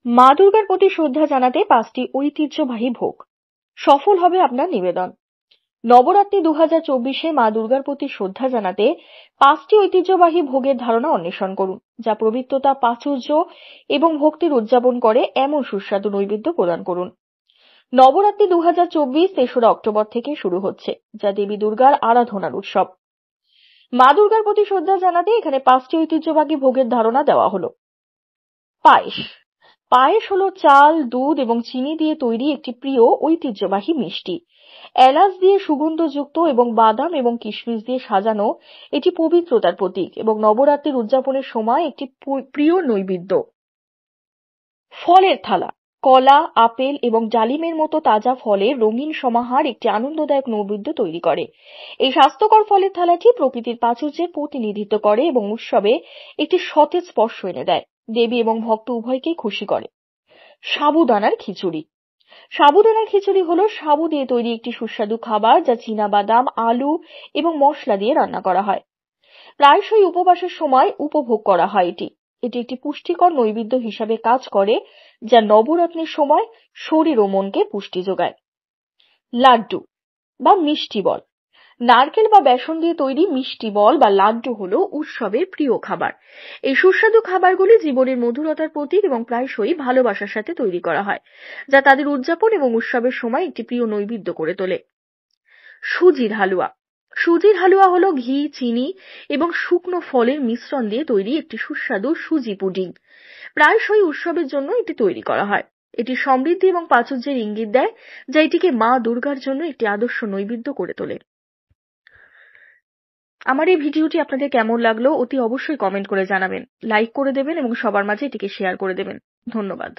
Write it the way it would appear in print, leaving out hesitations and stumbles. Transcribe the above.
মা দুর্গার প্রতি শ্রদ্ধা জানাতে 5টি ঐতিহ্যবাহী ভোগ। সফল হবে আপনার নিবেদন। নবরাত্রি 2024-এ মা দুর্গার প্রতি শ্রদ্ধা জানাতে 5টি ঐতিহ্যবাহী ভোগের ধারণা অন্বেষণ করুন, যা পবিত্রতা, প্রাচুর্য এবং ভক্তির উদযাপন করে এমন সুস্বাদু নৈবেদ্য প্রদান করুন। নবরাত্রি 2024 3রা অক্টোবর থেকে শুরু হচ্ছে, যা দেবী দুর্গার আরাধনার উৎসব। মা দুর্গার প্রতি শ্রদ্ধা জানাতে এখানে 5টি ঐতিহ্যবাহী ভোগের ধারণা দেওয়া হলো। পায়েস। পায়েস হলো চাল, দুধ এবং চিনি দিয়ে তৈরি একটি প্রিয় ঐতিহ্যবাহী মিষ্টি। এলাচ দিয়ে সুগন্ধযুক্ত এবং বাদাম এবং কিশমিশ দিয়ে সাজানো, এটি পবিত্রতার প্রতীক এবং নবরাত্রির উদযাপনের সময় একটি প্রিয় নৈবেদ্য। ফলের থালা। কলা, আপেল এবং ডালিমের মতো তাজা ফলের রঙিন সমাহার একটি আনন্দদায়ক নৈবেদ্য তৈরি করে। এই স্বাস্থ্যকর ফলের থালাটি প্রকৃতির প্রাচুর্যের প্রতিনিধিত্ব করে এবং উৎসবে একটি সতেজ স্পর্শ এনে দেয়, দেবী এবং ভক্ত উভয়কেই খুশি করে। সাবুদানার খিচুড়ি। সাবুদানার খিচুড়ি হলো সাবু দিয়ে তৈরি একটি সুস্বাদু খাবার, যা চীনাবাদাম, আলু এবং মশলা দিয়ে রান্না করা হয়। প্রায়শই উপবাসের সময় উপভোগ করা হয় এটি। এটি একটি পুষ্টিকর নৈবেদ্য হিসাবে কাজ করে, যা নবরাত্রির সময় শরীর ও মনকে পুষ্টি যোগায়। লাড্ডু বা মিষ্টি বল। নারকেল বা বেসন দিয়ে তৈরি মিষ্টি বল বা লাড্ডু হলো উৎসবের প্রিয় খাবার। এই সুস্বাদু খাবারগুলি জীবনের মধুরতার প্রতীক এবং প্রায়শই ভালোবাসার সাথে তৈরি করা হয়, যা তাদের উদযাপন এবং উৎসবের সময় একটি প্রিয় নৈবেদ্য করে তোলে। সুজির হালুয়া। সুজির হালুয়া হলো ঘি, চিনি এবং শুকনো ফলের মিশ্রণ দিয়ে তৈরি একটি সুস্বাদু সুজি পুডিং। প্রায়শই উৎসবের জন্য এটি তৈরি করা হয়। এটি সমৃদ্ধি এবং প্রাচুর্যের ইঙ্গিত দেয়, যা এটিকে মা দুর্গার জন্য একটি আদর্শ নৈবেদ্য করে তোলে। আমার এই ভিডিওটি আপনাদের কেমন লাগলো অতি অবশ্যই কমেন্ট করে জানাবেন, লাইক করে দেবেন এবং সবার মাঝে এটিকে শেয়ার করে দেবেন। ধন্যবাদ।